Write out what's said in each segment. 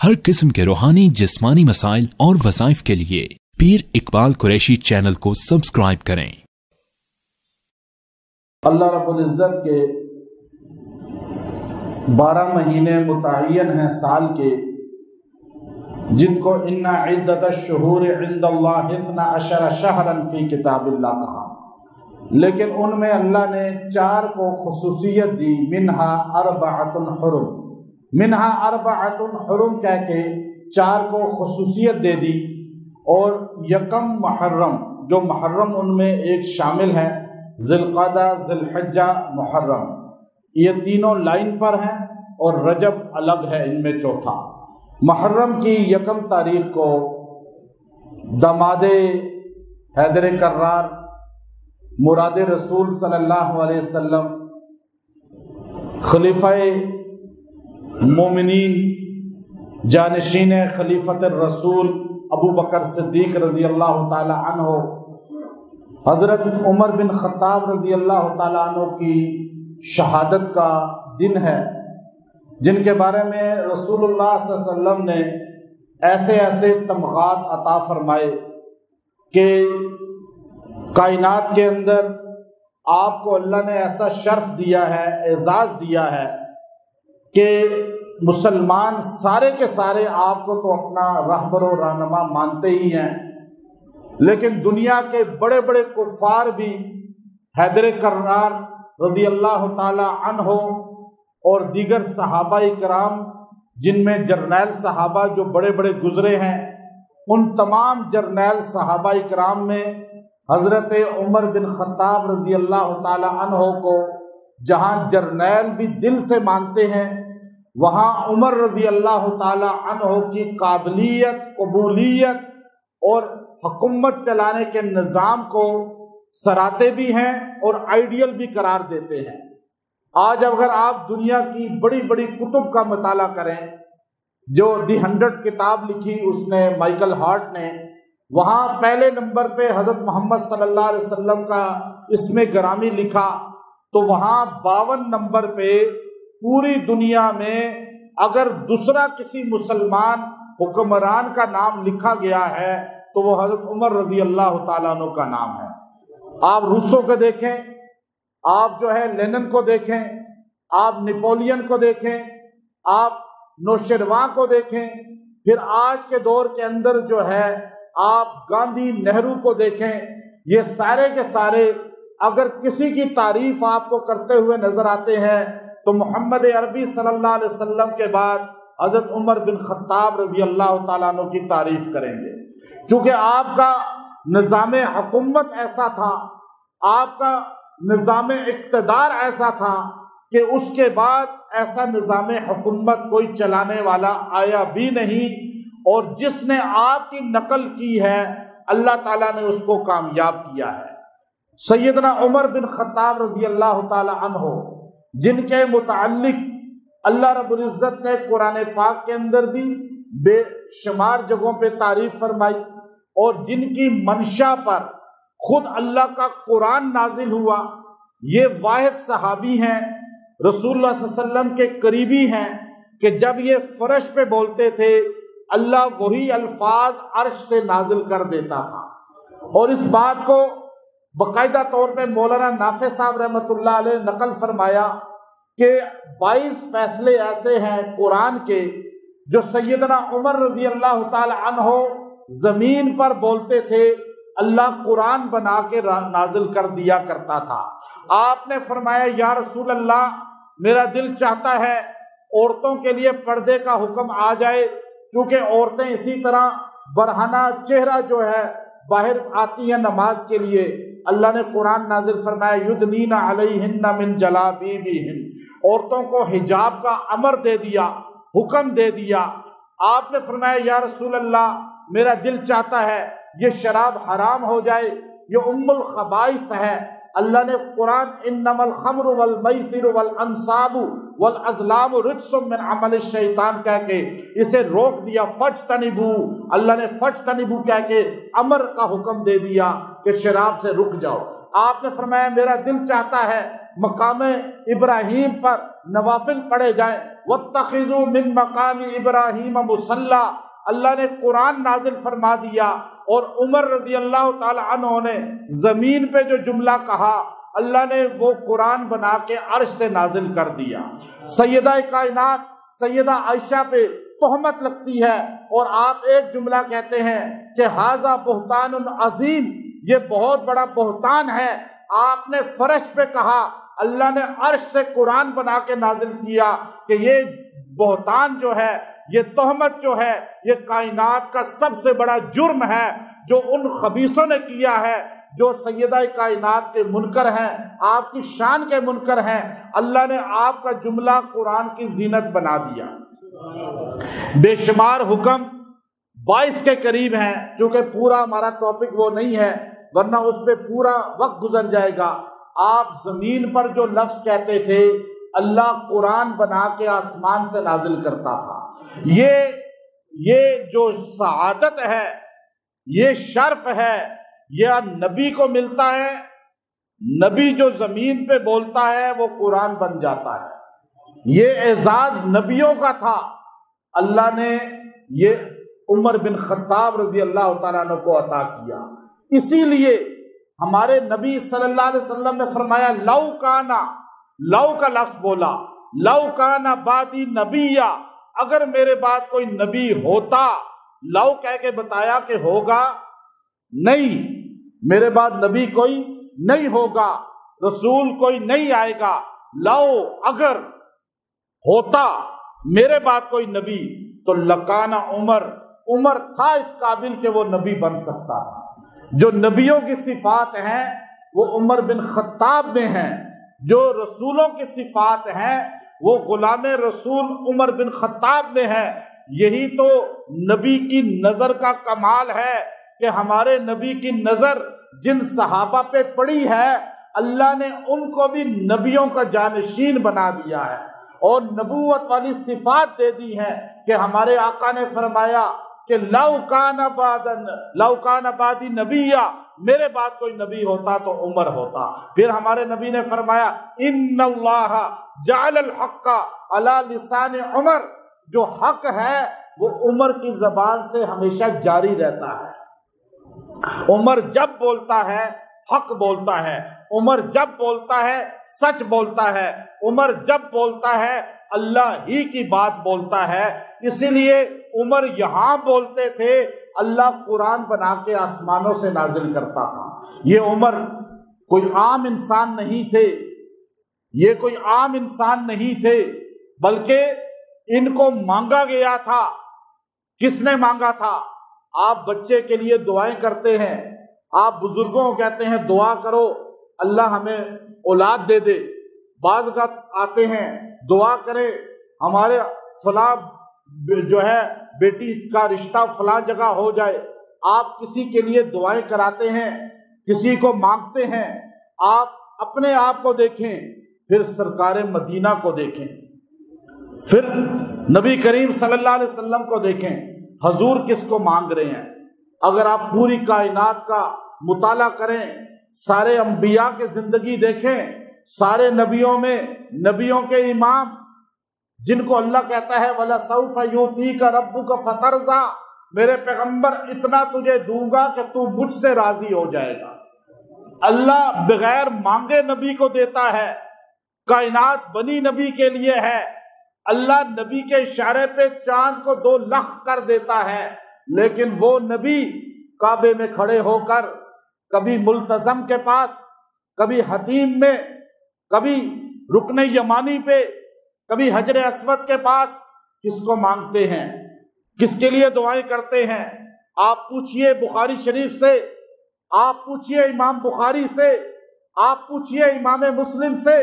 ہر قسم کے روحانی جسمانی مسائل اور وظائف کے لیے پیر اقبال قریشی چینل کو سبسکرائب کریں۔ اللہ رب العزت کے 12 مہینے متعین ہیں سال کے، جن کو ان عدت الشہور عند اللہ 12 شہرا فی کتاب اللہ کہا، لیکن ان میں اللہ نے 4 کو خصوصیت دی، منہا 4 حرم، منہا 4 حرم کہہ کے 4 کو خصوصیت دے دی، اور یکم محرم، جو محرم ان میں ایک شامل ہے، ذی القعدہ، ذی الحجہ، محرم، یہ تینوں لائن پر ہیں، اور رجب الگ ہے ان میں چوتھا۔ محرم کی 1 تاریخ کو داماد حیدر کرار، مراد رسول صلی اللہ علیہ وسلم، خلیفہ مومنین، جانشین خلیفۃ الرسول ابو بکر صدیق رضی اللہ تعالی عنہ، حضرت عمر بن خطاب رضی اللہ تعالی عنہ کی شہادت کا دن ہے، جن کے بارے میں رسول اللہ صلی اللہ علیہ وسلم نے ایسے ایسے تمغات عطا فرمائے کہ کائنات کے اندر آپ کو اللہ نے ایسا شرف دیا ہے، اعزاز دیا ہے کہ مسلمان سارے کے سارے آپ کو تو اپنا رہبر و رہنما مانتے ہی ہیں، لیکن دنیا کے بڑے بڑے کفار بھی حیدر کرار رضی اللہ تعالی عنہ اور دیگر صحابہ کرام، جن میں جرنیل صحابہ جو بڑے بڑے گزرے ہیں، ان تمام جرنیل صحابہ کرام میں حضرت عمر بن خطاب رضی اللہ تعالی عنہ کو جہاں جرنیل بھی دل سے مانتے ہیں، وہاں عمر رضی اللہ تعالی عنہ کی قابلیت، قبولیت اور حکومت چلانے کے نظام کو سراتے بھی ہیں اور آئیڈیل بھی قرار دیتے ہیں۔ آج اگر آپ دنیا کی بڑی بڑی کتب کا مطالعہ کریں، جو دی 100 کتاب لکھی اس نے مائیکل ہارٹ نے، وہاں پہلے نمبر پہ حضرت محمد صلی اللہ علیہ وسلم کا اسم گرامی لکھا، تو وہاں 52 نمبر پہ پوری دنیا میں اگر دوسرا کسی مسلمان حکمران کا نام لکھا گیا ہے تو وہ حضرت عمر رضی اللہ تعالیٰ عنہ کا نام ہے۔ آپ روسو کو دیکھیں، آپ جو ہے لینن کو دیکھیں، آپ نیپولین کو دیکھیں، آپ نوشرواں کو دیکھیں، پھر آج کے دور کے اندر جو ہے آپ گاندھی، نہرو کو دیکھیں، یہ سارے کے سارے اگر کسی کی تعریف آپ کو کرتے ہوئے نظر آتے ہیں تو محمد عربی صلی اللہ علیہ وسلم کے بعد حضرت عمر بن خطاب رضی اللہ تعالیٰ عنہ کی تعریف کریں گے، چونکہ آپ کا نظام حکومت ایسا تھا، آپ کا نظام اقتدار ایسا تھا کہ اس کے بعد ایسا نظام حکومت کوئی چلانے والا آیا بھی نہیں، اور جس نے آپ کی نقل کی ہے اللہ تعالیٰ نے اس کو کامیاب کیا ہے۔ سیدنا عمر بن خطاب رضی اللہ تعالی عنہ، جن کے متعلق اللہ رب العزت نے قرآن پاک کے اندر بھی بے شمار جگہوں پہ تعریف فرمائی، اور جن کی منشا پر خود اللہ کا قرآن نازل ہوا، یہ واحد صحابی ہیں، رسول اللہ صلی اللہ علیہ وسلم کے قریبی ہیں، کہ جب یہ فرش پہ بولتے تھے اللہ وہی الفاظ عرش سے نازل کر دیتا تھا۔ اور اس بات کو باقاعدہ طور پہ مولانا نافع صاحب رحمۃ اللہ علیہ نقل فرمایا کہ 22 فیصلے ایسے ہیں قرآن کے جو سیدنا عمر رضی اللہ تعالی عنہ زمین پر بولتے تھے، اللہ قرآن بنا کے نازل کر دیا کرتا تھا۔ آپ نے فرمایا یا رسول اللہ، میرا دل چاہتا ہے عورتوں کے لیے پردے کا حکم آ جائے، چونکہ عورتیں اسی طرح برہنہ چہرہ جو ہے باہر آتی ہیں نماز کے لیے۔ اللہ نے قرآن نازل فرمایا یدنین علیہن من جلابیبہن، عورتوں کو حجاب کا امر دے دیا، حکم دے دیا۔ آپ نے فرمایا یا رسول اللہ، میرا دل چاہتا ہے یہ شراب حرام ہو جائے، یہ ام الخبائث ہے۔ اللہ نے قرآن انما الخمر والمیسر والانصاب والازلام رجس من عمل الشیطان کہہ کے اسے روک دیا، فجتنبو، اللہ نے فجتنبو کہہ کے امر کا حکم دے دیا کہ شراب سے رک جاؤ۔ آپ نے فرمایا میرا دل چاہتا ہے مقام ابراہیم پر نوافل پڑھے جائیں، واتخذوا من مقام ابراہیم مصلی، اللہ نے قرآن نازل فرما دیا، اور عمر رضی اللہ تعالی عنہ نے زمین پہ جو جملہ کہا اللہ نے وہ قرآن بنا کے عرش سے نازل کر دیا۔ سیدہ کائنات سیدہ عائشہ پہ تہمت لگتی ہے اور آپ ایک جملہ کہتے ہیں کہ ھذا بہتان عظیم، یہ بہت بڑا بہتان ہے۔ آپ نے فرش پہ کہا، اللہ نے عرش سے قرآن بنا کے نازل کیا کہ یہ بہتان جو ہے، یہ تہمت جو ہے، یہ کائنات کا سب سے بڑا جرم ہے جو ان خبیثوں نے کیا ہے جو سیدہ کائنات کے منکر ہیں، آپ کی شان کے منکر ہیں۔ اللہ نے آپ کا جملہ قرآن کی زینت بنا دیا۔ بے شمار حکم 22 کے قریب ہیں، چونکہ پورا ہمارا ٹاپک وہ نہیں ہے ورنہ اس پہ پورا وقت گزر جائے گا۔ آپ زمین پر جو لفظ کہتے تھے اللہ قرآن بنا کے آسمان سے نازل کرتا تھا، یہ جو سعادت ہے، یہ شرف ہے، یہ نبی کو ملتا ہے۔ نبی جو زمین پہ بولتا ہے وہ قرآن بن جاتا ہے۔ یہ اعزاز نبیوں کا تھا، اللہ نے یہ عمر بن خطاب رضی اللہ تعالیٰ عنہ کو عطا کیا۔ اسی لیے ہمارے نبی صلی اللہ علیہ وسلم نے فرمایا لو کانا، لو کا لفظ بولا، لو کانا بعدی نبیہ، اگر میرے بعد کوئی نبی ہوتا، لو کہہ کے بتایا کہ ہوگا نہیں، میرے بعد نبی کوئی نہیں ہوگا، رسول کوئی نہیں آئے گا، لو اگر ہوتا میرے بعد کوئی نبی تو لکانا عمر، عمر تھا اس قابل کہ وہ نبی بن سکتا تھا۔ جو نبیوں کی صفات ہیں وہ عمر بن خطاب میں ہیں، جو رسولوں کی صفات ہیں وہ غلام رسول عمر بن خطاب میں ہیں۔ یہی تو نبی کی نظر کا کمال ہے کہ ہمارے نبی کی نظر جن صحابہ پہ پڑی ہے اللہ نے ان کو بھی نبیوں کا جانشین بنا دیا ہے اور نبوت والی صفات دے دی ہیں کہ ہمارے آقا نے فرمایا کہ لو کان بعدی نبیہ، میرے بعد کوئی نبی ہوتا تو عمر ہوتا۔ پھر ہمارے نبی نے فرمایا ان اللہ جعل الحق علی لسان عمر، جو حق ہے وہ عمر کی زبان سے ہمیشہ جاری رہتا ہے۔ عمر جب بولتا ہے حق بولتا ہے، عمر جب بولتا ہے سچ بولتا ہے، عمر جب بولتا ہے اللہ ہی کی بات بولتا ہے۔ اسی لیے عمر یہاں بولتے تھے، اللہ قرآن بنا کے آسمانوں سے نازل کرتا تھا۔ یہ عمر کوئی عام انسان نہیں تھے، یہ کوئی عام انسان نہیں تھے، بلکہ ان کو مانگا گیا تھا۔ کس نے مانگا تھا؟ آپ بچے کے لیے دعائیں کرتے ہیں، آپ بزرگوں کو کہتے ہیں دعا کرو اللہ ہمیں اولاد دے دے، بعض کا آتے ہیں دعا کرے ہمارے فلاں جو ہے بیٹی کا رشتہ فلاں جگہ ہو جائے۔ آپ کسی کے لیے دعائیں کراتے ہیں، کسی کو مانگتے ہیں۔ آپ اپنے آپ کو دیکھیں، پھر سرکار مدینہ کو دیکھیں، پھر نبی کریم صلی اللہ علیہ وسلم کو دیکھیں، حضور کس کو مانگ رہے ہیں۔ اگر آپ پوری کائنات کا مطالعہ کریں، سارے انبیاء کے زندگی دیکھیں، سارے نبیوں میں نبیوں کے امام جن کو اللہ کہتا ہے وَلَسَوْفَ يُؤْتِيكَ رَبُّكَ فَتَرْضَىٰ، میرے پیغمبر اتنا تجھے دوں گا کہ تو مجھ سے راضی ہو جائے گا۔ اللہ بغیر مانگے نبی کو دیتا ہے، کائنات بنی نبی کے لیے ہے۔ اللہ نبی کے اشارے پہ چاند کو 2 لخت کر دیتا ہے، لیکن وہ نبی کعبے میں کھڑے ہو کر کبھی ملتزم کے پاس، کبھی حتیم میں، کبھی رکن یمانی پہ، کبھی حجر اسود کے پاس کس کو مانگتے ہیں، کس کے لیے دعائیں کرتے ہیں؟ آپ پوچھئے بخاری شریف سے، آپ پوچھئے امام بخاری سے، آپ پوچھئے امام مسلم سے،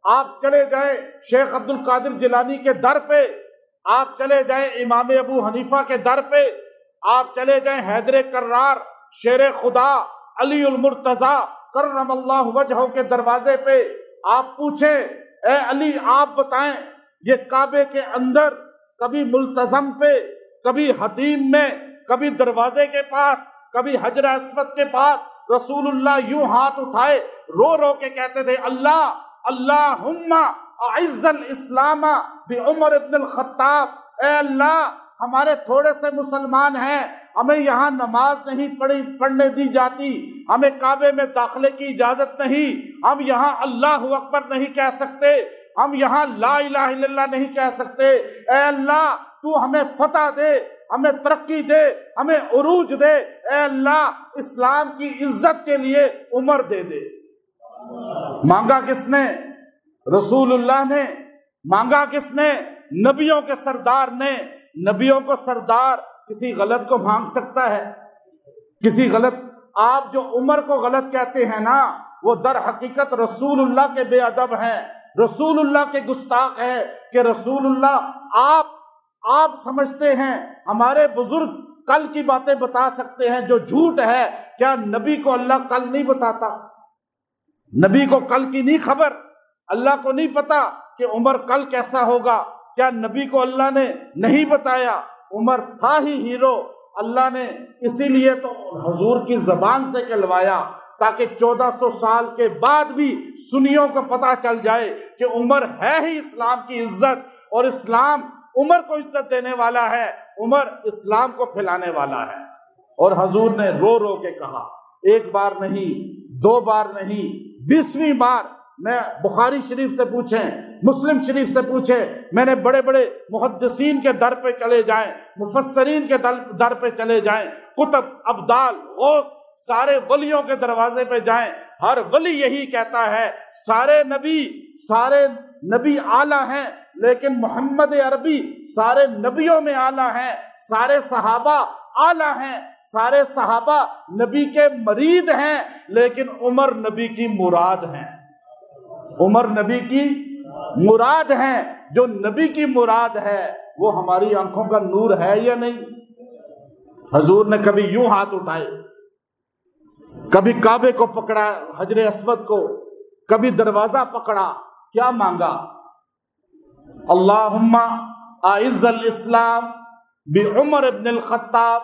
آپ چلے جائیں شیخ عبد القادر جیلانی کے در پہ، آپ چلے جائیں امام ابو حنیفہ کے در پہ، آپ چلے جائیں حیدر کرار شیر خدا علی المرتضیٰ کرم اللہ وجہہ کے دروازے پہ، آپ پوچھیں اے علی آپ بتائیں یہ کعبے کے اندر کبھی ملتزم پہ، کبھی حتیم میں، کبھی دروازے کے پاس، کبھی حجر اسود کے پاس رسول اللہ یوں ہاتھ اٹھائے رو رو کے کہتے تھے اللہ اللہم اعز الاسلام بعمر ابن الخطاب، اے اللہ ہمارے تھوڑے سے مسلمان ہیں، ہمیں یہاں نماز نہیں پڑھنے دی جاتی، ہمیں کعبے میں داخلے کی اجازت نہیں، ہم یہاں اللہ اکبر نہیں کہہ سکتے، ہم یہاں لا الہ الا اللہ نہیں کہہ سکتے، اے اللہ تو ہمیں فتح دے، ہمیں ترقی دے، ہمیں عروج دے، اے اللہ اسلام کی عزت کے لیے عمر دے دے۔ مانگا کس نے؟ رسول اللہ نے۔ مانگا کس نے؟ نبیوں کے سردار نے۔ نبیوں کو سردار کسی غلط کو مانگ سکتا ہے؟ کسی غلط؟ آپ جو عمر کو غلط کہتے ہیں نا، وہ در حقیقت رسول اللہ کے بے ادب ہیں، رسول اللہ کے گستاخ ہیں، کہ رسول اللہ آپ سمجھتے ہیں ہمارے بزرگ کل کی باتیں بتا سکتے ہیں جو جھوٹ ہے، کیا نبی کو اللہ کل نہیں بتاتا؟ نبی کو کل کی نہیں خبر؟ اللہ کو نہیں پتا کہ عمر کل کیسا ہوگا؟ کیا نبی کو اللہ نے نہیں بتایا؟ عمر تھا ہی ہیرو، اللہ نے اسی لیے تو حضور کی زبان سے کہلوایا تاکہ 1400 سال کے بعد بھی سنیوں کو پتا چل جائے کہ عمر ہے ہی اسلام کی عزت، اور اسلام عمر کو عزت دینے والا ہے، عمر اسلام کو پھیلانے والا ہے۔ اور حضور نے رو رو کے کہا، ایک بار نہیں، دو بار نہیں، 20ویں بار۔ میں بخاری شریف سے پوچھیں، مسلم شریف سے پوچھیں، میں نے بڑے بڑے محدثین کے در پہ چلے جائیں، مفسرین کے در پہ چلے جائیں، قطب، ابدال، غوث، سارے ولیوں کے دروازے پہ جائیں، ہر ولی یہی کہتا ہے سارے نبی اعلیٰ ہیں، لیکن محمد عربی سارے نبیوں میں اعلیٰ ہیں، سارے صحابہ اعلیٰ ہیں، سارے صحابہ نبی کے مرید ہیں، لیکن عمر نبی کی مراد ہیں، عمر نبی کی مراد ہیں۔ جو نبی کی مراد ہے وہ ہماری آنکھوں کا نور ہے یا نہیں؟ حضور نے کبھی یوں ہاتھ اٹھائے، کبھی کعبے کو پکڑا، حجر اسود کو، کبھی دروازہ پکڑا، کیا مانگا؟ اللہم اعز الاسلام بعمر ابن الخطاب۔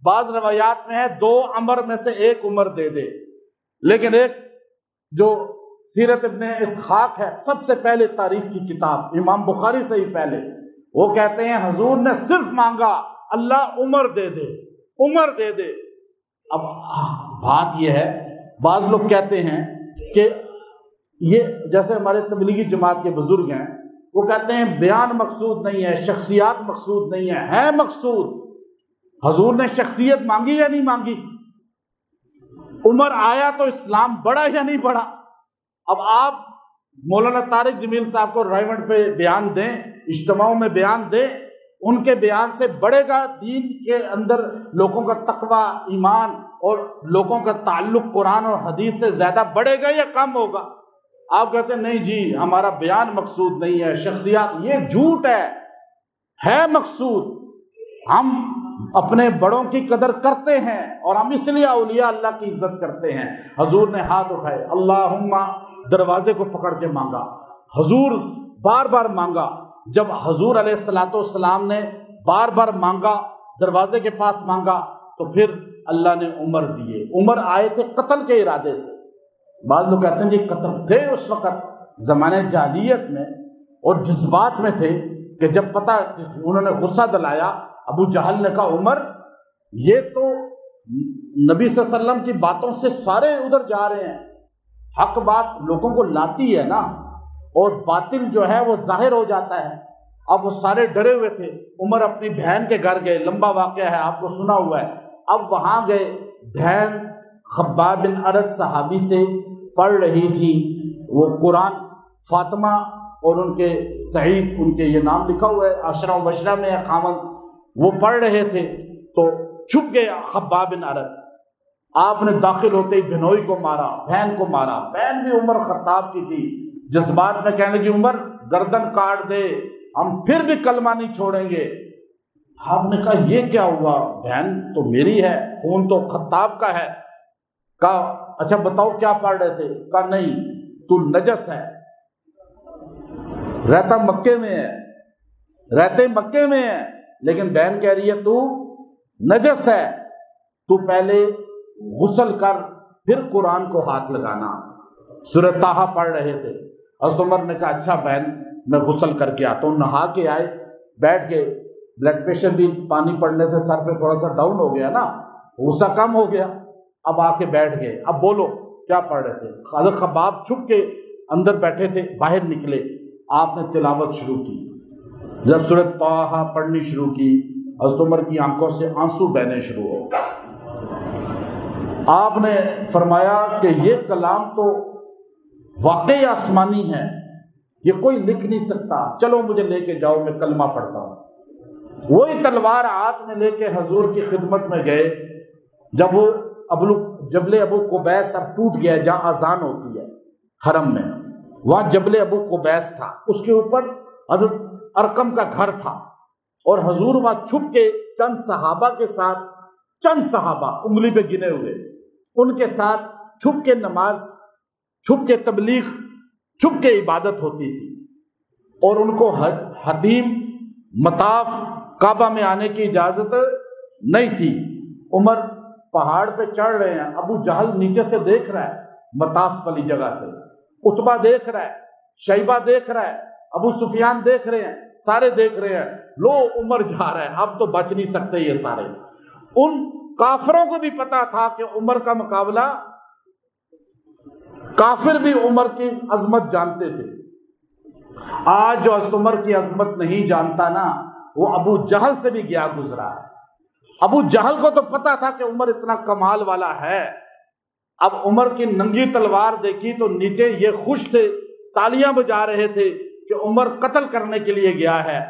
بعض روایات میں ہے 2 عمر میں سے 1 عمر دے دے، لیکن ایک جو سیرت ابن اسحاق ہے، سب سے پہلے تاریخ کی کتاب، امام بخاری سے ہی پہلے، وہ کہتے ہیں حضور نے صرف مانگا اللہ عمر دے دے، عمر دے دے۔ اب بات یہ ہے، بعض لوگ کہتے ہیں کہ یہ جیسے ہمارے تبلیغی جماعت کے بزرگ ہیں، وہ کہتے ہیں بیان مقصود نہیں ہے، شخصیات مقصود نہیں ہے مقصود۔ حضور نے شخصیت مانگی یا نہیں مانگی؟ عمر آیا تو اسلام بڑھا یا نہیں بڑھا؟ اب آپ مولانا طارق جمیل صاحب کو رائیونڈ پہ بیان دیں، اجتماعوں میں بیان دیں، ان کے بیان سے بڑھے گا دین کے اندر لوگوں کا تقوی، ایمان اور لوگوں کا تعلق قرآن اور حدیث سے زیادہ بڑھے گا یا کم ہوگا؟ آپ کہتے ہیں نہیں جی ہمارا بیان مقصود نہیں ہے، شخصیات، یہ جھوٹ ہے مقصود۔ ہم اپنے بڑوں کی قدر کرتے ہیں اور ہم اس لیے اولیاء اللہ کی عزت کرتے ہیں۔ حضور نے ہاتھ اٹھائے، اللہم، دروازے کو پکڑ کے مانگا، حضور بار بار مانگا۔ جب حضور علیہ السلام نے بار بار مانگا، دروازے کے پاس مانگا، تو پھر اللہ نے عمر دیے۔ عمر آئے تھے قتل کے ارادے سے۔ بعض لوگ کہتے ہیں جی قتل تھے اس وقت زمانے جاہلیت میں اور جذبات میں تھے، کہ جب پتہ انہوں نے غصہ دلایا، ابو جہل نے کہا عمر یہ تو نبی صلی اللہ علیہ وسلم کی باتوں سے سارے ادھر جا رہے ہیں، حق بات لوگوں کو لاتی ہے نا، اور باطل جو ہے وہ ظاہر ہو جاتا ہے۔ اب وہ سارے ڈرے ہوئے تھے۔ عمر اپنی بہن کے گھر گئے، لمبا واقعہ ہے، آپ کو سنا ہوا ہے۔ اب وہاں گئے، بہن خباب بن ارد صحابی سے پڑھ رہی تھی وہ قرآن، فاطمہ اور ان کے سعید، ان کے یہ نام لکھا ہوا ہے، عشرہ مبشرہ میں ہے خامن، وہ پڑھ رہے تھے تو چھپ گیا خباب بن ارد۔ آپ نے داخل ہوتے ہی بہنوئی کو مارا، بہن کو مارا۔ بہن بھی عمر خطاب کی تھی، جذبات میں کہنے لگی عمر گردن کاٹ دے، ہم پھر بھی کلمہ نہیں چھوڑیں گے۔ آپ نے کہا یہ کیا ہوا؟ بہن تو میری ہے، خون تو خطاب کا ہے۔ کہا اچھا بتاؤ کیا پڑھ رہے تھے؟ کہا نہیں تو نجس ہے، رہتا مکے میں ہے، رہتے مکے میں ہے، لیکن بہن کہہ رہی ہے تو نجس ہے، تو پہلے غسل کر پھر قرآن کو ہاتھ لگانا۔ سورہ طٰہٰ پڑھ رہے تھے، حضرت عمر نے کہا اچھا بہن میں غسل کر کے آتا ہوں. نہا کے آئے, بیٹھ کے, بلڈ پریشر بھی پانی پڑنے سے سر پہ تھوڑا سا ڈاؤن ہو گیا نا, غصہ کم ہو گیا. اب آ کے بیٹھ گئے, اب بولو کیا پڑھ رہے تھے؟ حضرت خباب چھپ کے اندر بیٹھے تھے, باہر نکلے, آپ نے تلاوت شروع کی. جب سورۃ طٰہٰ پڑھنی شروع کی, حضرت عمر کی آنکھوں سے آنسو بہنے شروع ہو گئے. آپ نے فرمایا کہ یہ کلام تو واقعی آسمانی ہے, یہ کوئی لکھ نہیں سکتا, چلو مجھے لے کے جاؤ, میں کلمہ پڑھتا ہوں. وہی تلوار ہاتھ میں لے کے حضور کی خدمت میں گئے. جب وہ جبل ابو قبیس اب ٹوٹ گیا, جہاں اذان ہوتی ہے حرم میں, وہاں جبل ابو قبیس تھا, اس کے اوپر حضرت ارقم کا گھر تھا, اور حضور وہاں چھپ کے چند صحابہ کے ساتھ, چند صحابہ انگلی پہ گنے ہوئے, ان کے ساتھ چھپ کے نماز, چھپ کے تبلیغ, چھپ کے عبادت ہوتی تھی. اور ان کو حتیم مطاف کعبہ میں آنے کی اجازت نہیں تھی. عمر پہاڑ پہ چڑھ رہے ہیں, ابو جہل نیچے سے دیکھ رہا ہے مطاف والی جگہ سے, عتبہ دیکھ رہا ہے, شیبہ دیکھ رہا ہے, ابو سفیان دیکھ رہے ہیں, سارے دیکھ رہے ہیں, لو عمر جا رہا ہے, اب تو بچ نہیں سکتے یہ سارے. ان کافروں کو بھی پتا تھا کہ عمر کا مقابلہ, کافر بھی عمر کی عظمت جانتے تھے. آج جو حضرت عمر کی عظمت نہیں جانتا نا, وہ ابو جہل سے بھی گیا گزرا ہے. ابو جہل کو تو پتا تھا کہ عمر اتنا کمال والا ہے. اب عمر کی ننگی تلوار دیکھی تو نیچے یہ خوش تھے, تالیاں بجا رہے تھے کہ عمر قتل کرنے کے لیے گیا ہے,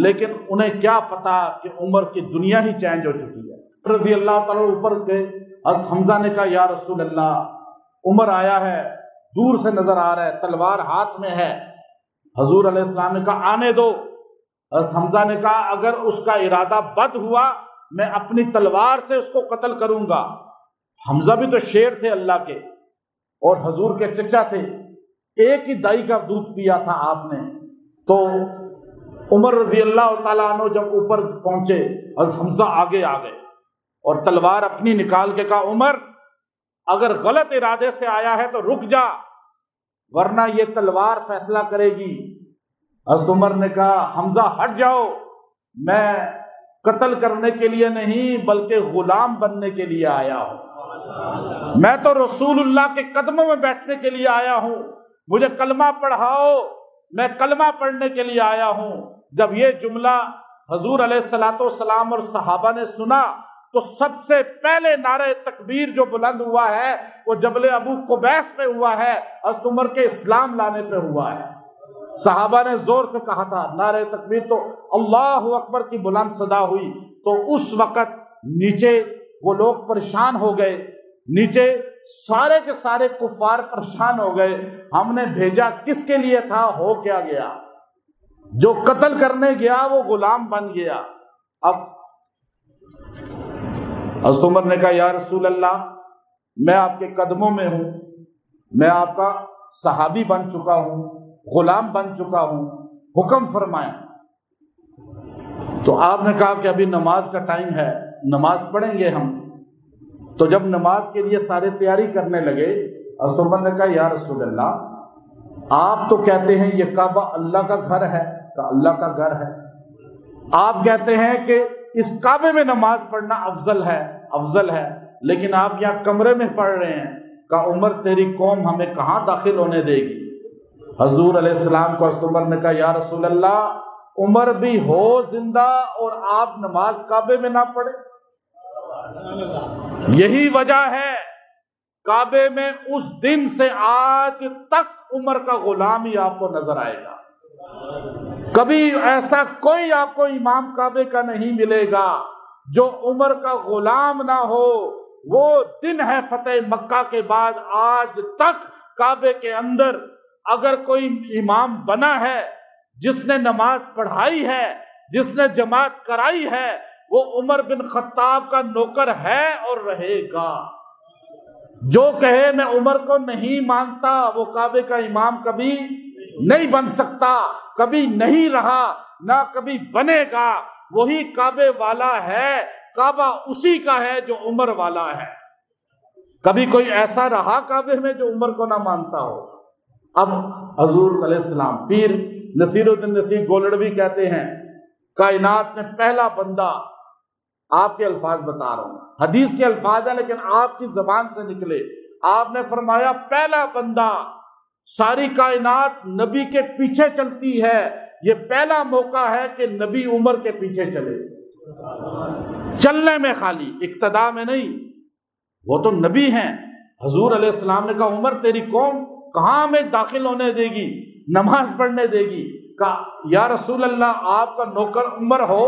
لیکن انہیں کیا پتا کہ عمر کی دنیا ہی چینج ہو چکی ہے. رضی اللہ تعالیٰ اوپر گئے, حضرت حمزہ نے کہا یا رسول اللہ, عمر آیا ہے, دور سے نظر آ رہا ہے, تلوار ہاتھ میں ہے. حضور علیہ السلام نے کہا آنے دو. حضرت حمزہ نے کہا اگر اس کا ارادہ بد ہوا میں اپنی تلوار سے اس کو قتل کروں گا. حمزہ بھی تو شیر تھے اللہ کے, اور حضور کے چچا تھے, ایک ہی دائی کا دودھ پیا تھا آپ نے. تو عمر رضی اللہ تعالیٰ عنہ جب اوپر پہنچے, حضرت حمزہ آگے آ گئے اور تلوار اپنی نکال کے کہا عمر اگر غلط ارادے سے آیا ہے تو رک جا, ورنہ یہ تلوار فیصلہ کرے گی. حضرت عمر نے کہا حمزہ ہٹ جاؤ, میں قتل کرنے کے لیے نہیں بلکہ غلام بننے کے لیے آیا ہوں. میں تو رسول اللہ کے قدموں میں بیٹھنے کے لیے آیا ہوں, مجھے کلمہ پڑھاؤ, میں کلمہ پڑھنے کے لیے آیا ہوں. جب یہ جملہ حضور علیہ الصلوۃ والسلام اور صحابہ نے سنا تو سب سے پہلے نعرہ تکبیر جو بلند ہوا ہے وہ جبل ابو قبیس پہ ہوا ہے, حضرت عمر کے اسلام لانے پہ ہوا ہے. صحابہ نے زور سے کہا تھا نعرہ تکبیر, تو اللہ اکبر کی بلند صدا ہوئی. تو اس وقت نیچے وہ لوگ پریشان ہو گئے, نیچے سارے کے سارے کفار پریشان ہو گئے. ہم نے بھیجا کس کے لیے تھا, ہو کیا گیا؟ جو قتل کرنے گیا وہ غلام بن گیا. اب حضرت عمر نے کہا یا رسول اللہ میں آپ کے قدموں میں ہوں, میں آپ کا صحابی بن چکا ہوں, غلام بن چکا ہوں, حکم فرمائیں. تو آپ نے کہا کہ ابھی نماز کا ٹائم ہے, نماز پڑھیں گے ہم. تو جب نماز کے لیے سارے تیاری کرنے لگے, حضرت عمر نے کہا یا رسول اللہ آپ تو کہتے ہیں یہ کعبہ اللہ کا گھر ہے, کہ اللہ کا گھر ہے. آپ کہتے ہیں کہ اس کعبے میں نماز پڑھنا افضل ہے, لیکن آپ یہاں کمرے میں پڑھ رہے ہیں. کہا عمر تیری قوم ہمیں کہاں داخل ہونے دے گی؟ حضور علیہ السلام کو حضرت عمر نے کہا یا رسول اللہ عمر بھی ہو زندہ اور آپ نماز کعبے میں نہ پڑھے. یہی وجہ ہے کعبے میں اس دن سے آج تک عمر کا غلام ہی آپ کو نظر آئے گا. کبھی ایسا کوئی آپ کو امام کعبے کا نہیں ملے گا جو عمر کا غلام نہ ہو. وہ دن ہے فتح مکہ کے بعد آج تک کعبے کے اندر اگر کوئی امام بنا ہے, جس نے نماز پڑھائی ہے, جس نے جماعت کرائی ہے, وہ عمر بن خطاب کا نوکر ہے اور رہے گا. جو کہے میں عمر کو نہیں مانتا وہ کعبے کا امام کبھی نہیں بن سکتا, کبھی نہیں رہا, نہ کبھی بنے گا. وہی کعبے والا ہے, کعبہ اسی کا ہے جو عمر والا ہے. کبھی کوئی ایسا رہا کعبے میں جو عمر کو نہ مانتا ہو؟ اب حضور علیہ السلام پیر نصیر الدین نصیر گولڑوی کہتے ہیں کائنات میں پہلا بندہ، آپ کے الفاظ بتا رہا ہوں، حدیث کے الفاظ ہیں لیکن آپ کی زبان سے نکلے، آپ نے فرمایا پہلا بندہ، ساری کائنات نبی کے پیچھے چلتی ہے، یہ پہلا موقع ہے کہ نبی عمر کے پیچھے چلے، چلنے میں خالی، اقتداء میں نہیں، وہ تو نبی ہیں۔ حضور علیہ السلام نے کہا عمر تیری قوم کہاں ہمیں داخل ہونے دے گی، نماز پڑھنے دے گی؟ کہا یا رسول اللہ آپ کا نوکر عمر ہو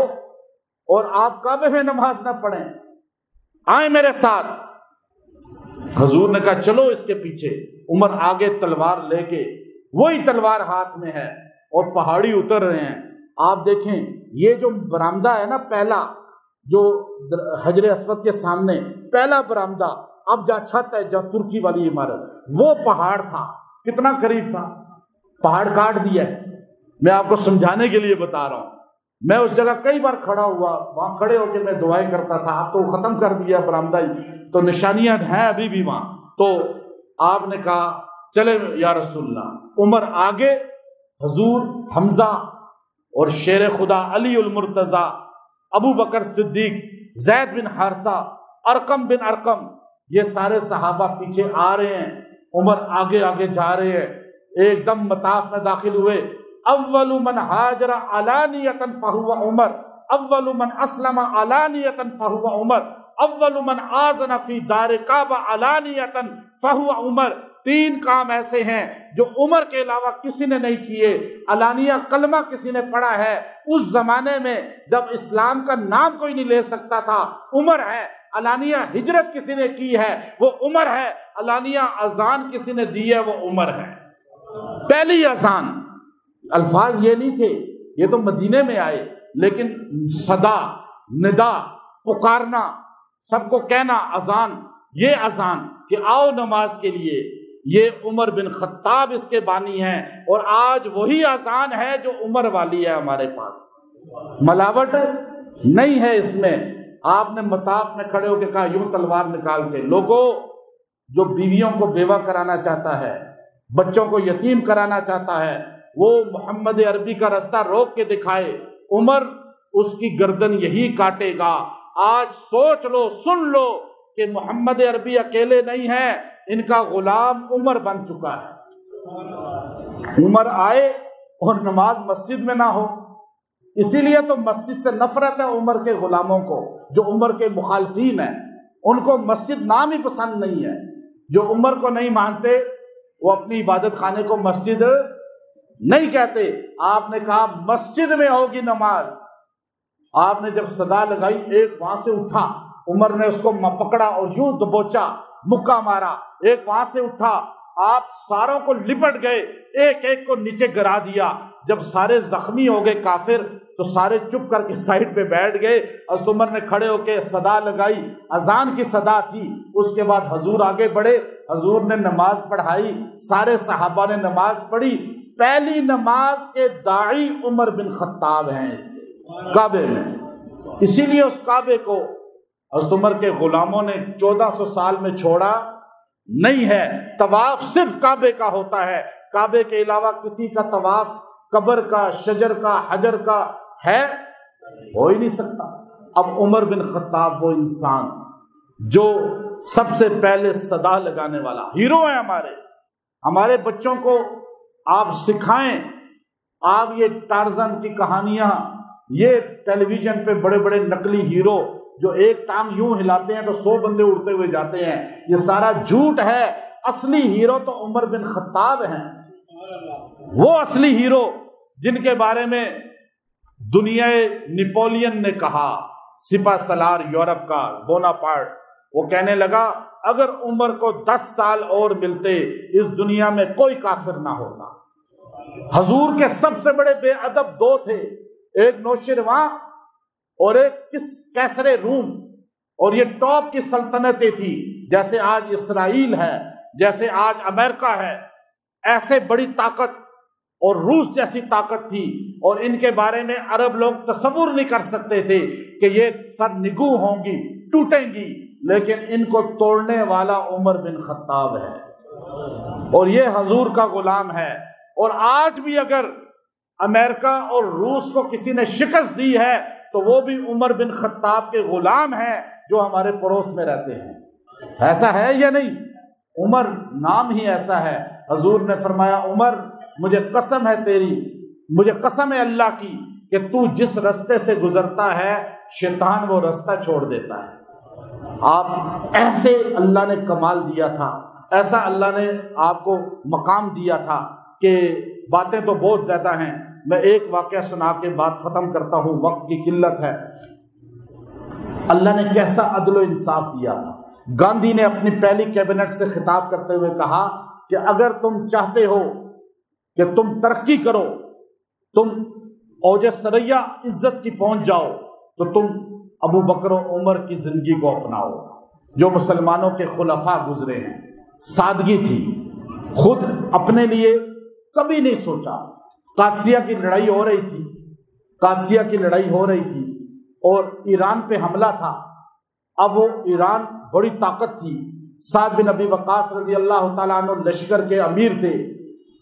اور آپ کعبے میں نماز نہ پڑھیں، آئیں میرے ساتھ۔ حضور نے کہا چلو اس کے پیچھے۔ عمر آگے تلوار لے کے، وہی تلوار ہاتھ میں ہے اور پہاڑی اتر رہے ہیں۔ آپ دیکھیں یہ جو برآمدہ ہے نا، پہلا جو حجر اسود کے سامنے پہلا برآمدہ، اب جہاں چھت ہے، جہاں ترکی والی عمارت، وہ پہاڑ تھا، کتنا قریب تھا، پہاڑ کاٹ دیا ہے۔ میں آپ کو سمجھانے کے لیے بتا رہا ہوں، میں اس جگہ کئی بار کھڑا ہوا، وہاں کھڑے ہو کے میں دعائیں کرتا تھا، اب تو ختم کر دیا برآمدہ ہی، تو نشانیاں ہیں ابھی بھی وہاں۔ تو آپ نے کہا چلے یا رسول اللہ، عمر آگے، حضور، حمزہ اور شیر خدا علی المرتضیٰ، ابو بکر صدیق، زید بن حارثہ، ارقم بن ارقم، یہ سارے صحابہ پیچھے آ رہے ہیں، عمر آگے آگے جا رہے ہیں۔ ایک دم مطاف میں داخل ہوئے، اول من ہاجر علانیۃ فہو عمر، اول من اسلم علانیۃ فہو عمر، اول من آذن فی دار کعبہ علانیۃ فہو عمر۔ تین کام ایسے ہیں جو عمر کے علاوہ کسی نے نہیں کیے۔ علانیہ کلمہ کسی نے پڑھا ہے اس زمانے میں جب اسلام کا نام کوئی نہیں لے سکتا تھا، عمر ہے۔ علانیہ ہجرت کسی نے کی ہے، وہ عمر ہے۔ علانیہ اذان کسی نے دی ہے، وہ عمر ہے۔ پہلی اذان، الفاظ یہ نہیں تھے، یہ تو مدینے میں آئے، لیکن صدا، ندا، پکارنا، سب کو کہنا اذان، یہ اذان کہ آؤ نماز کے لیے، یہ عمر بن خطاب اس کے بانی ہیں، اور آج وہی اذان ہے جو عمر والی ہے ہمارے پاس، ملاوٹ نہیں ہے اس میں۔ آپ نے مطاف میں کھڑے ہو کے کہا یوں تلوار نکال کے، لوگوں جو بیویوں کو بیوہ کرانا چاہتا ہے، بچوں کو یتیم کرانا چاہتا ہے، وہ محمد عربی کا رستہ روک کے دکھائے، عمر اس کی گردن یہی کاٹے گا۔ آج سوچ لو، سن لو کہ محمد عربی اکیلے نہیں ہیں، ان کا غلام عمر بن چکا ہے۔ عمر آئے اور نماز مسجد میں نہ ہو، اسی لیے تو مسجد سے نفرت ہے عمر کے غلاموں کو، جو عمر کے مخالفین ہیں، ان کو مسجد نام ہی پسند نہیں ہے۔ جو عمر کو نہیں مانتے وہ اپنی عبادت خانے کو مسجد نہیں کہتے۔ آپ نے کہا مسجد میں ہوگی نماز۔ آپ نے جب صدا لگائی، ایک وہاں سے اٹھا، عمر نے اس کو پکڑا اور یوں دبوچا، مکہ مارا، ایک وہاں سے اٹھا، آپ ساروں کو لپٹ گئے، ایک ایک کو نیچے گرا دیا۔ جب سارے زخمی ہو گئے کافر تو سارے چپ کر کے سائڈ پہ بیٹھ گئے۔ حضرت عمر نے کھڑے ہو کے صدا لگائی، اذان کی صدا تھی۔ اس کے بعد حضور آگے بڑھے، حضور نے نماز پڑھائی، سارے صحابہ نے نماز پڑھی۔ پہلی نماز کے داعی عمر بن خطاب ہیں اس کے کعبے میں، اسی لیے اس کعبے کو حضرت عمر کے غلاموں نے 1400 سال میں چھوڑا نہیں ہے۔ طواف صرف کعبے کا ہوتا ہے، کعبے کے علاوہ کسی کا طواف قبر کا، شجر کا، حجر کا ہے، ہو ہی نہیں سکتا۔ اب عمر بن خطاب وہ انسان جو سب سے پہلے صدا لگانے والا ہیرو ہے ہمارے بچوں کو آپ سکھائیں۔ آپ یہ ٹارزن کی کہانیاں، یہ ٹیلی ویژن پہ بڑے بڑے نقلی ہیرو جو ایک ٹانگ یوں ہلاتے ہیں تو 100 بندے اڑتے ہوئے جاتے ہیں، یہ سارا جھوٹ ہے۔ اصلی ہیرو تو عمر بن خطاب ہیں، وہ اصلی ہیرو جن کے بارے میں دنیا نیپولین نے کہا، سپہ سالار یورپ کا بوناپارٹ، وہ کہنے لگا اگر عمر کو 10 سال اور ملتے اس دنیا میں کوئی کافر نہ ہوتا۔ حضور کے سب سے بڑے بے ادب دو تھے، ایک نوشیروان اور ایک کیسر روم، اور یہ ٹاپ کی سلطنتیں تھی، جیسے آج اسرائیل ہے، جیسے آج امریکہ ہے، ایسے بڑی طاقت اور روس جیسی طاقت تھی، اور ان کے بارے میں عرب لوگ تصور نہیں کر سکتے تھے کہ یہ سر نگو ہوں گی، ٹوٹیں گی، لیکن ان کو توڑنے والا عمر بن خطاب ہے۔ اور یہ حضور کا غلام ہے. اور آج بھی اگر امریکہ اور روس کو کسی نے شکست دی ہے تو وہ بھی عمر بن خطاب کے غلام ہیں جو ہمارے پڑوس میں رہتے ہیں. ایسا ہے یا نہیں؟ عمر نام ہی ایسا ہے. حضور نے فرمایا عمر مجھے قسم ہے تیری، مجھے قسم ہے اللہ کی کہ تو جس رستے سے گزرتا ہے شیطان وہ رستہ چھوڑ دیتا ہے. آپ ایسے اللہ نے کمال دیا تھا، ایسا اللہ نے آپ کو مقام دیا تھا کہ باتیں تو بہت زیادہ ہیں. میں ایک واقعہ سنا کے بات ختم کرتا ہوں، وقت کی قلت ہے. اللہ نے کیسا عدل و انصاف دیا تھا. گاندھی نے اپنی پہلی کیبنٹ سے خطاب کرتے ہوئے کہا کہ اگر تم چاہتے ہو کہ تم ترقی کرو، تم اوج ثریا عزت کی پہنچ جاؤ، تو تم ابو بکر و عمر کی زندگی کو اپناؤ جو مسلمانوں کے خلفاء گزرے ہیں. سادگی تھی، خود اپنے لیے کبھی نہیں سوچا. قادسیہ کی لڑائی ہو رہی تھی، قادسیہ کی لڑائی ہو رہی تھی اور ایران پہ حملہ تھا. اب وہ ایران بڑی طاقت تھی. سعد بن ابی وقاص رضی اللہ تعالیٰ عنہ لشکر کے امیر تھے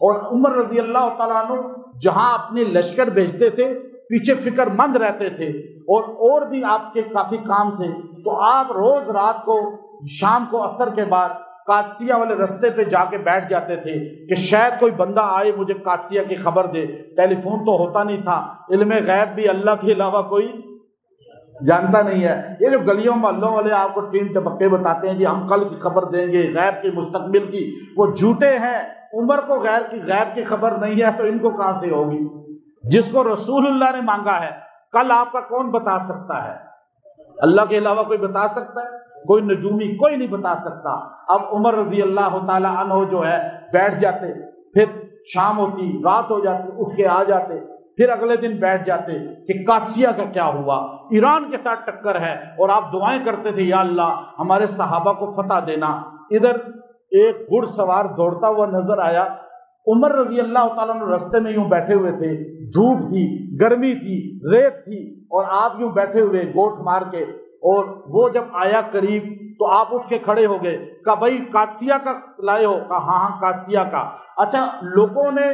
اور عمر رضی اللہ تعالیٰ عنہ جہاں اپنے لشکر بھیجتے تھے پیچھے فکر مند رہتے تھے اور بھی آپ کے کافی کام تھے. تو آپ روز رات کو شام کو عصر کے بعد قادسیہ والے رستے پہ جا کے بیٹھ جاتے تھے کہ شاید کوئی بندہ آئے مجھے قادسیہ کی خبر دے. ٹیلی فون تو ہوتا نہیں تھا، علم غیب بھی اللہ کے علاوہ کوئی جانتا نہیں ہے. یہ جو گلیوں محلوں والے آپ کو ٹیم ٹپکے بتاتے ہیں جی ہم کل کی خبر دیں گے، غیب کی، مستقبل کی، وہ جھوٹے ہیں. عمر کو غیب کی خبر نہیں ہے تو ان کو کہاں سے ہوگی؟ جس کو رسول اللہ نے مانگا ہے کل آپ کا کون بتا سکتا ہے؟ اللہ کے علاوہ کوئی بتا سکتا ہے؟ کوئی نجومی کوئی نہیں بتا سکتا. اب عمر رضی اللہ تعالی عنہ جو ہے بیٹھ جاتے، پھر شام ہوتی، رات ہو جاتی، اٹھ کے آ جاتے، پھر اگلے دن بیٹھ جاتے کہ قادسیہ کا کیا ہوا، ایران کے ساتھ ٹکر ہے، اور آپ دعائیں کرتے تھے یا اللہ ہمارے صحابہ کو فتح دینا. ادھر ایک گھڑ سوار دوڑتا ہوا نظر آیا. عمر رضی اللہ تعالیٰ عنہ رستے میں یوں بیٹھے ہوئے تھے، دھوپ تھی، گرمی تھی، ریت تھی، اور آپ یوں بیٹھے ہوئے گوٹ مار کے. اور وہ جب آیا قریب تو آپ اٹھ کے کھڑے ہو گئے. کہا بھائی قادسیہ کا لائے ہو؟ کہا ہاں قادسیہ کا. اچھا لوگوں نے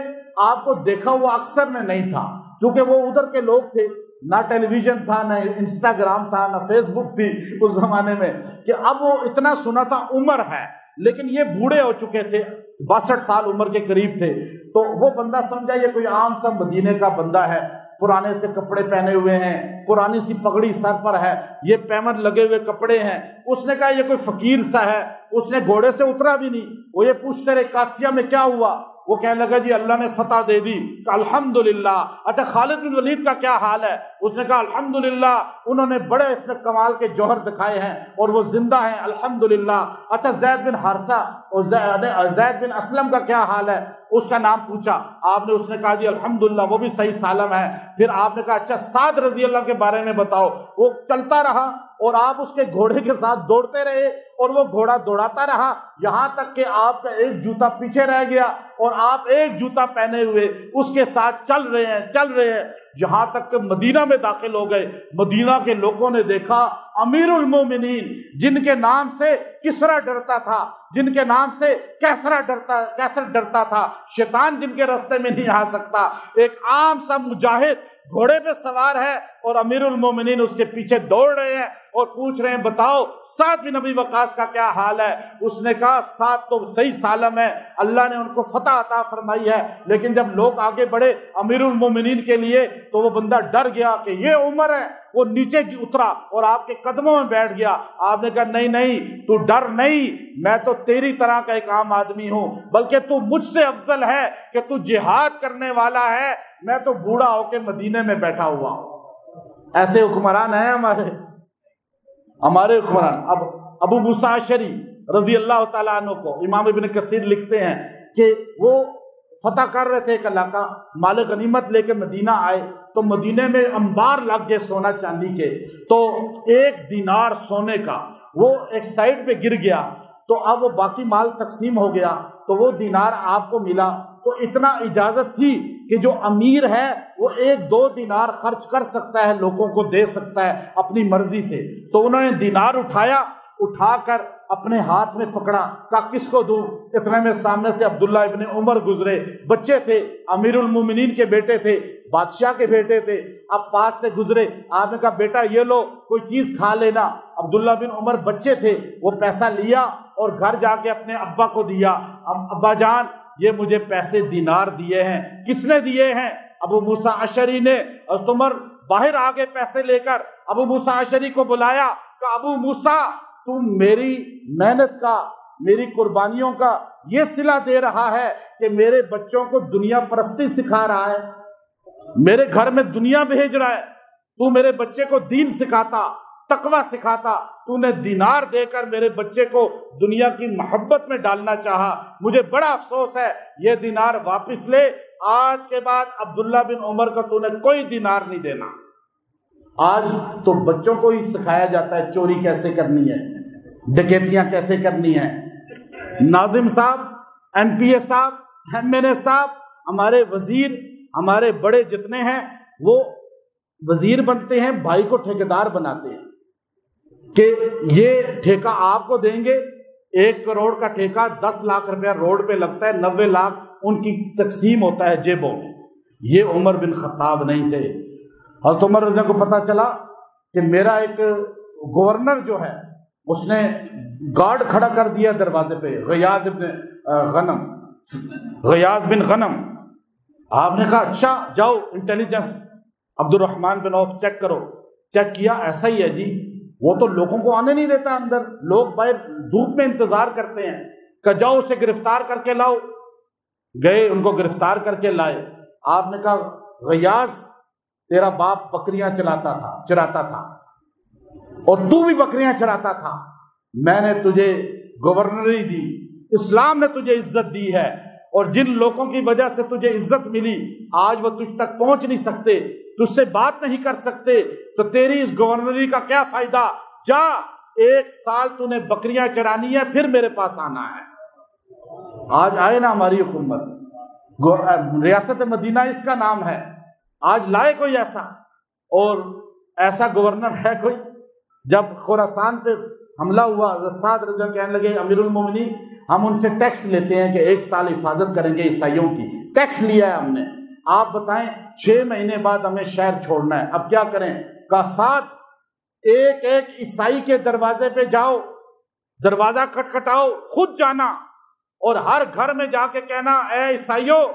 آپ کو دیکھا ہوا اکثر نے نہیں تھا کیونکہ وہ ادھر کے لوگ تھے، نہ ٹیلی ویژن تھا، نہ انسٹاگرام تھا، نہ فیس بک تھی اس زمانے میں، کہ اب وہ اتنا سنا تھا عمر ہے لیکن یہ بوڑھے ہو چکے تھے، 62 سال عمر کے قریب تھے. تو وہ بندہ سمجھا یہ کوئی عام سا مدینے کا بندہ ہے، پرانے سے کپڑے پہنے ہوئے ہیں، پرانی سی پگڑی سر پر ہے، یہ پیمن لگے ہوئے کپڑے ہیں. اس نے کہا یہ کوئی فقیر سا ہے. اس نے گھوڑے سے اترا بھی نہیں. وہ یہ پوچھتے رہے قادسیہ میں کیا ہوا؟ وہ کہنے لگا جی اللہ نے فتح دے دی. الحمدللہ. اچھا خالد بن ولید کا کیا حال ہے؟ اس نے کہا الحمدللہ انہوں نے بڑے اس میں کمال کے جوہر دکھائے ہیں اور وہ زندہ ہیں الحمدللہ. اچھا زید بن حارثہ اور زید بن اسلم کا کیا حال ہے؟ اس کا نام پوچھا آپ نے. اس نے کہا جی الحمدللہ وہ بھی صحیح سالم ہے. پھر آپ نے کہا اچھا سعد رضی اللہ کے بارے میں بتاؤ. وہ چلتا رہا اور آپ اس کے گھوڑے کے ساتھ دوڑتے رہے اور وہ گھوڑا دوڑاتا رہا یہاں تک کہ آپ کا ایک جوتا پیچھے رہ گیا اور آپ ایک جوتا پہنے ہوئے اس کے ساتھ چل رہے ہیں یہاں تک کہ مدینہ میں داخل ہو گئے. مدینہ کے لوگوں نے دیکھا امیر المومنین جن کے نام سے کسرا ڈرتا تھا، جن کے نام سے کیسر ڈرتا تھا، شیطان جن کے راستے میں نہیں آ سکتا، ایک عام سا مجاہد گھوڑے پہ سوار ہے اور امیر المومنین اس کے پیچھے دوڑ رہے ہیں اور پوچھ رہے ہیں بتاؤ سعد بن ابی وقاص کا کیا حال ہے؟ اس نے کہا سعد تو صحیح سالم ہے، اللہ نے ان کو فتح عطا فرمائی ہے. لیکن جب لوگ آگے بڑھے امیر المومنین کے لیے تو وہ بندہ ڈر گیا کہ یہ عمر ہے. وہ نیچے اترا اور آپ کے قدموں میں بیٹھ گیا. آپ نے کہا نہیں تو ڈر نہیں، میں تو تیری طرح کا ایک عام آدمی ہوں، بلکہ تو مجھ سے افضل ہے کہ تو جہاد کرنے والا ہے، میں تو بوڑھا ہو کے مدینے میں بیٹھا ہوا ہوں. ایسے حکمران ہیں ہمارے حکمران. اب ابو موسیٰ اشعری رضی اللہ تعالیٰ عنہ کو امام ابن کثیر لکھتے ہیں کہ وہ فتح کر رہے تھے ایک علاقہ، مال غنیمت لے کے مدینہ آئے تو مدینے میں انبار لگ گئے سونا چاندی کے. تو 1 دینار سونے کا وہ ایک سائڈ پہ گر گیا تو اب وہ باقی مال تقسیم ہو گیا تو وہ دینار آپ کو ملا. تو اتنا اجازت تھی کہ جو امیر ہے وہ 1-2 دینار خرچ کر سکتا ہے، لوگوں کو دے سکتا ہے اپنی مرضی سے. تو انہوں نے دینار اٹھا کر اپنے ہاتھ میں پکڑا، کہا کس کو دوں؟ اتنے میں سامنے سے عبداللہ ابن عمر گزرے، بچے تھے، امیر المومنین کے بیٹے تھے، بادشاہ کے بیٹے تھے، اب پاس سے گزرے، آپ نے کہا بیٹا یہ لو کوئی چیز کھا لینا۔ عبداللہ بن عمر بچے تھے، وہ پیسہ لیا اور گھر جا کے اپنے ابا کو دیا، ابا جان یہ مجھے پیسے دینار دیے ہیں۔ کس نے دیے ہیں؟ ابو موسیٰ اشعری نے۔ حضرت عمر باہر آگے پیسے لے کر ابو موسیٰ اشعری کو بلایا کہ ابو موسیٰ تم میری محنت کا، میری قربانیوں کا یہ صلہ دے رہا ہے کہ میرے بچوں کو دنیا پرستی سکھا رہا ہے، میرے گھر میں دنیا بھیج رہا ہے، تو میرے بچے کو دین سکھاتا، تقوی سکھاتا، تو نے دینار دے کر میرے بچے کو دنیا کی محبت میں ڈالنا چاہا، مجھے بڑا افسوس ہے، یہ دینار واپس لے، آج کے بعد عبداللہ بن عمر کا تو نے کوئی دینار نہیں دینا۔ آج تو بچوں کو ہی سکھایا جاتا ہے چوری کیسے کرنی ہے، ڈکیتیاں کیسے کرنی ہیں۔ ناظم صاحب، ایم پی اے صاحب، ایم این اے صاحب، ہمارے وزیر، ہمارے بڑے جتنے ہیں وہ وزیر بنتے ہیں، بھائی کو ٹھیکیدار بناتے ہیں کہ یہ ٹھیکہ آپ کو دیں گے، 1 کروڑ کا ٹھیکہ 10 لاکھ روپیہ روڈ پہ لگتا ہے، 90 لاکھ ان کی تقسیم ہوتا ہے جیبوں میں۔ یہ عمر بن خطاب نہیں تھے۔ حضرت عمر رضی اللہ کو پتا چلا کہ میرا ایک گورنر جو ہے اس نے گارڈ کھڑا کر دیا دروازے پہ، غیاض بن غنم۔ آپ نے کہا اچھا جاؤ انٹیلیجنس عبد الرحمن بن عوف چیک کرو۔ چیک کیا، ایسا ہی ہے جی، وہ تو لوگوں کو آنے نہیں دیتا اندر، لوگ باہر دھوپ میں انتظار کرتے ہیں، کہ جاؤ اسے گرفتار کر کے لاؤ۔ گئے، ان کو گرفتار کر کے لائے۔ آپ نے کہا غیاض تیرا باپ بکریاں چراتا تھا اور تو بھی بکریاں چراتا تھا، میں نے تجھے گورنری دی، اسلام نے تجھے عزت دی ہے، اور جن لوگوں کی وجہ سے تجھے عزت ملی آج وہ تجھ تک پہنچ نہیں سکتے، تجھ سے بات نہیں کر سکتے، تو تیری اس گورنری کا کیا فائدہ؟ جا 1 سال تو نے بکریاں چرانی ہے، پھر میرے پاس آنا ہے۔ آج آئے نا ہماری حکومت، ریاست مدینہ اس کا نام ہے، آج لائے کوئی ایسا، اور ایسا گورنر ہے کوئی؟ جب خراسان پہ حملہ ہوا، سعد رضی اللہ کہنے لگے امیر المومنین ہم ان سے ٹیکس لیتے ہیں کہ 1 سال حفاظت کریں گے عیسائیوں کی، ٹیکس لیا ہے ہم نے، آپ بتائیں 6 مہینے بعد ہمیں شہر چھوڑنا ہے، اب کیا کریں؟ کہا سعد ایک عیسائی کے دروازے پہ جاؤ، دروازہ کھٹکھٹاؤ، خود جانا اور ہر گھر میں جا کے کہنا اے عیسائیوں،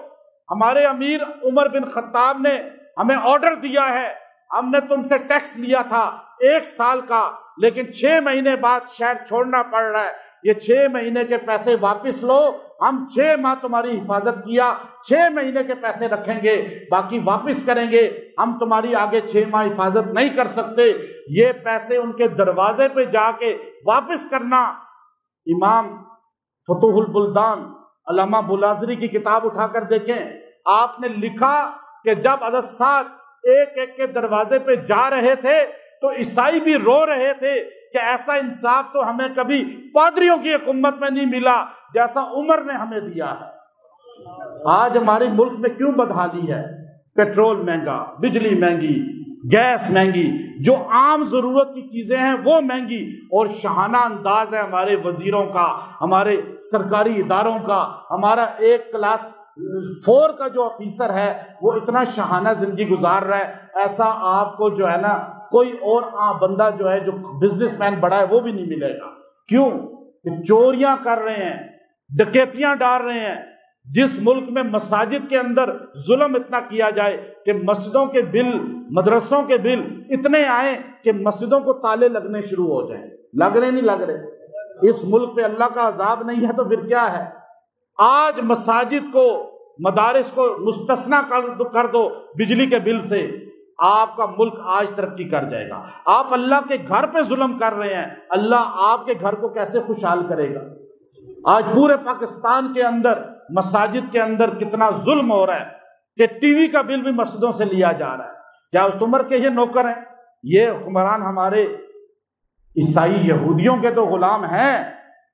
ہمارے امیر عمر بن خطاب نے ہمیں آرڈر دیا ہے، ہم نے تم سے ٹیکس لیا تھا 1 سال کا، لیکن 6 مہینے بعد شہر چھوڑنا پڑ رہا ہے، یہ 6 مہینے کے پیسے واپس لو، ہم 6 ماہ تمہاری حفاظت کیا، 6 مہینے کے پیسے رکھیں گے، باقی واپس کریں گے، ہم تمہاری آگے 6 ماہ حفاظت نہیں کر سکتے۔ یہ پیسے ان کے دروازے پہ جا کے واپس کرنا۔ امام فتوح البلدان علامہ بلازری کی کتاب اٹھا کر دیکھیں، آپ نے لکھا کہ جب حضرت سعد ایک کے دروازے پہ جا رہے تھے تو عیسائی بھی رو رہے تھے کہ ایسا انصاف تو ہمیں کبھی پادریوں کی حکومت میں نہیں ملا جیسا عمر نے ہمیں دیا ہے۔ آج ہمارے ملک میں کیوں بدحالی ہے؟ پیٹرول مہنگا، بجلی مہنگی، گیس مہنگی، جو عام ضرورت کی چیزیں ہیں وہ مہنگی، اور شاہانہ انداز ہے ہمارے وزیروں کا، ہمارے سرکاری اداروں کا، ہمارا 1 کلاس 4 کا جو آفیسر ہے وہ اتنا شاہانہ زندگی گزار رہا ہے، ایسا آپ کو جو ہے نا کوئی اور بندہ جو ہے جو بزنس مین بڑا ہے وہ بھی نہیں ملے گا۔ کیوں؟ کہ چوریاں کر رہے ہیں، ڈکیتیاں ڈال رہے ہیں۔ جس ملک میں مساجد کے اندر ظلم اتنا کیا جائے کہ مسجدوں کے بل، مدرسوں کے بل اتنے آئیں کہ مسجدوں کو تالے لگنے شروع ہو جائیں، لگ رہے نہیں لگ رہے؟ اس ملک پہ اللہ کا عذاب نہیں ہے تو پھر کیا ہے؟ آج مساجد کو، مدارس کو مستثنا کر دو بجلی کے بل سے، آپ کا ملک آج ترقی کر جائے گا۔ آپ اللہ کے گھر پہ ظلم کر رہے ہیں، اللہ آپ کے گھر کو کیسے خوشحال کرے گا؟ آج پورے پاکستان کے اندر مساجد کے اندر کتنا ظلم ہو رہا ہے کہ ٹی وی کا بل بھی مسجدوں سے لیا جا رہا ہے۔ کیا اس عمر کے یہ نوکر ہیں؟ یہ حکمران ہمارے عیسائی یہودیوں کے تو غلام ہیں،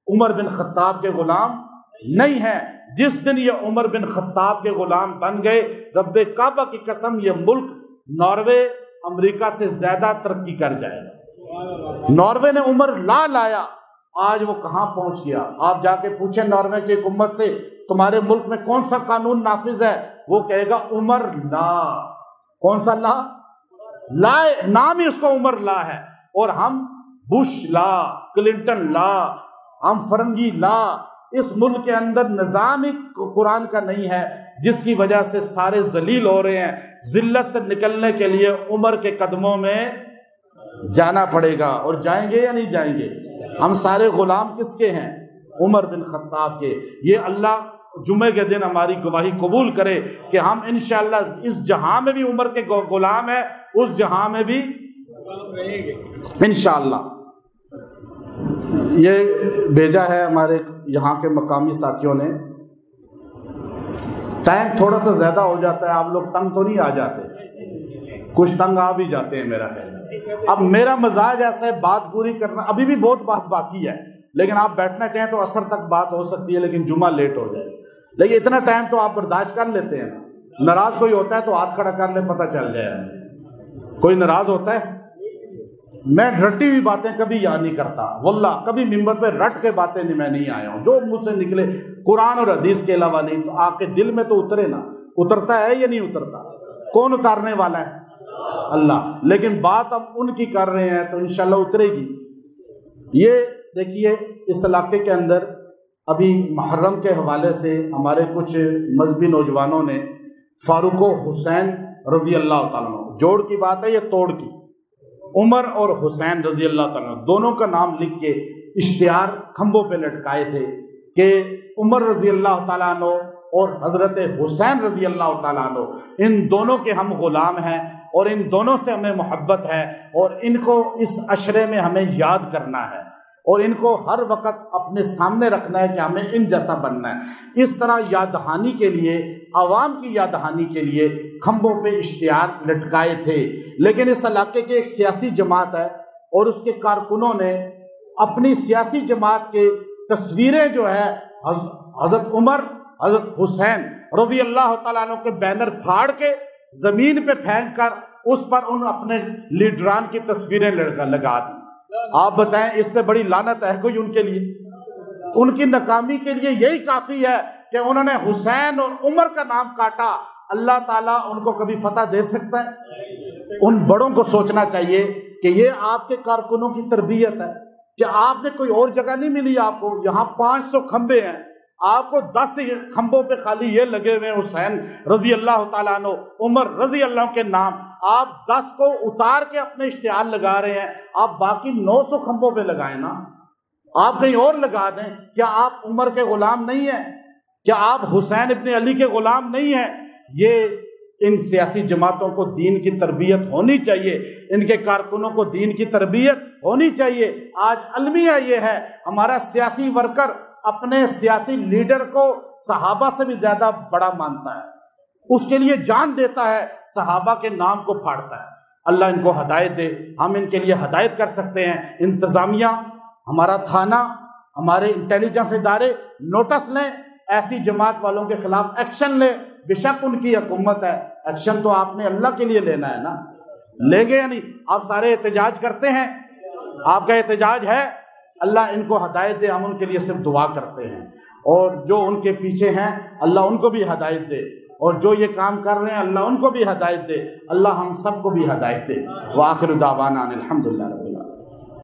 عمر بن خطاب کے غلام نہیں ہیں۔ جس دن یہ عمر بن خطاب کے غلام بن گئے، رب کعبہ کی قسم یہ ملک ناروے امریکہ سے زیادہ ترقی کر جائے گا۔ ناروے نے عمر لایا، آج وہ کہاں پہنچ گیا؟ آپ جا کے پوچھیں ناروے کی حکومت سے تمہارے ملک میں کون سا قانون نافذ ہے، وہ کہے گا عمر لا۔ کون سا لا؟ لا، نام ہی اس کو عمر لا ہے۔ اور ہم بش لا، کلنٹن لا، ہم فرنگی لا۔ اس ملک کے اندر نظام ہی قرآن کا نہیں ہے، جس کی وجہ سے سارے ذلیل ہو رہے ہیں۔ ذلت سے نکلنے کے لیے عمر کے قدموں میں جانا پڑے گا، اور جائیں گے یا نہیں جائیں گے؟ ہم سارے غلام کس کے ہیں؟ عمر بن خطاب کے۔ یہ اللہ جمعے کے دن ہماری گواہی قبول کرے کہ ہم انشاءاللہ اس جہاں میں بھی عمر کے غلام ہیں، اس جہاں میں بھی انشاءاللہ۔ یہ بھیجا ہے ہمارے یہاں کے مقامی ساتھیوں نے۔ ٹائم تھوڑا سا زیادہ ہو جاتا ہے، آپ لوگ تنگ تو نہیں آ جاتے؟ کچھ تنگ آ بھی جاتے ہیں میرا خیال۔ اب میرا مزاج ایسا ہے بات پوری کرنا، ابھی بھی بہت بات باقی ہے، لیکن آپ بیٹھنا چاہیں تو عصر تک بات ہو سکتی ہے، لیکن جمعہ لیٹ ہو جائے، لیکن اتنا ٹائم تو آپ برداشت کر لیتے ہیں نا۔ ناراض کوئی ہوتا ہے تو ہاتھ کھڑا کر لے، پتہ چل جائے۔ کوئی ناراض ہوتا ہے؟ میں رٹی ہوئی باتیں کبھی یاد نہیں کرتا، واللہ کبھی ممبر پہ رٹ کے باتیں میں نہیں آیا ہوں، جو منہ سے نکلے قرآن اور حدیث کے علاوہ نہیں، تو آپ کے دل میں تو اترے نا۔ اترتا ہے یا نہیں اترتا؟ کون اتارنے والا ہے؟ اللہ۔ لیکن بات اب ان کی کر رہے ہیں تو انشاءاللہ اترے گی۔ یہ دیکھیے اس علاقے کے اندر ابھی محرم کے حوالے سے ہمارے کچھ مذہبی نوجوانوں نے فاروق و حسین رضی اللہ تعالیٰ عنہ، جوڑ کی بات ہے یہ توڑ کی، عمر اور حسین رضی اللہ تعالیٰ عنہ دونوں کا نام لکھ کے اشتہار کھمبوں پہ لٹکائے تھے کہ عمر رضی اللہ تعالیٰ عنہ اور حضرت حسین رضی اللہ تعالیٰ عنہ، ان دونوں کے ہم غلام ہیں اور ان دونوں سے ہمیں محبت ہے، اور ان کو اس عشرے میں ہمیں یاد کرنا ہے، اور ان کو ہر وقت اپنے سامنے رکھنا ہے کہ ہمیں ان جیسا بننا ہے۔ اس طرح یاد دہانی کے لیے، عوام کی یاد دہانی کے لیے کھمبوں پہ اشتہار لٹکائے تھے۔ لیکن اس علاقے کی ایک سیاسی جماعت ہے، اور اس کے کارکنوں نے اپنی سیاسی جماعت کے تصویریں جو ہے حضرت عمر، حضرت حسین رضی اللہ تعالیٰ عنہ کے بینر پھاڑ کے زمین پہ پھینک کر اس پر ان اپنے لیڈران کی تصویریں لگا دی۔ آپ بتائیں اس سے بڑی لعنت ہے کوئی ان کے لیے؟ ان کی ناکامی کے لیے یہی کافی ہے کہ انہوں نے حسین اور عمر کا نام کاٹا۔ اللہ تعالیٰ ان کو کبھی فتح دے سکتا ہے؟ ان بڑوں کو سوچنا چاہیے کہ یہ آپ کے کارکنوں کی تربیت ہے کہ آپ نے کوئی اور جگہ نہیں ملی آپ کو، یہاں 500 کھمبے ہیں، آپ کو 10 کھمبوں پہ خالی یہ لگے ہوئے حسین رضی اللہ تعالیٰ عنہ، عمر رضی اللہ کے نام، آپ 10 کو اتار کے اپنے اشتہار لگا رہے ہیں، آپ باقی 900 کھمبوں پہ لگائیں نا، آپ کہیں اور لگا دیں۔ کیا آپ عمر کے غلام نہیں ہیں؟ کیا آپ حسین ابن علی کے غلام نہیں ہیں؟ یہ ان سیاسی جماعتوں کو دین کی تربیت ہونی چاہیے، ان کے کارکنوں کو دین کی تربیت ہونی چاہیے۔ آج المیہ یہ ہے، ہمارا سیاسی ورکر اپنے سیاسی لیڈر کو صحابہ سے بھی زیادہ بڑا مانتا ہے، اس کے لیے جان دیتا ہے، صحابہ کے نام کو پھاڑتا ہے۔ اللہ ان کو ہدایت دے، ہم ان کے لیے ہدایت کر سکتے ہیں۔ انتظامیہ، ہمارا تھانہ، ہمارے انٹیلیجنس ادارے نوٹس لیں، ایسی جماعت والوں کے خلاف ایکشن لیں۔ بے شک ان کی حکومت ہے، ایکشن تو آپ نے اللہ کے لیے لینا ہے نا، لیں گے یا نہیں؟ آپ سارے احتجاج کرتے ہیں، آپ کا احتجاج ہے، اللہ ان کو ہدایت دے، ہم ان کے لیے صرف دعا کرتے ہیں، اور جو ان کے پیچھے ہیں اللہ ان کو بھی ہدایت دے، اور جو یہ کام کر رہے ہیں اللہ ان کو بھی ہدایت دے، اللہ ہم سب کو بھی ہدایت دے۔ وآخر دعوانا الحمدللہ۔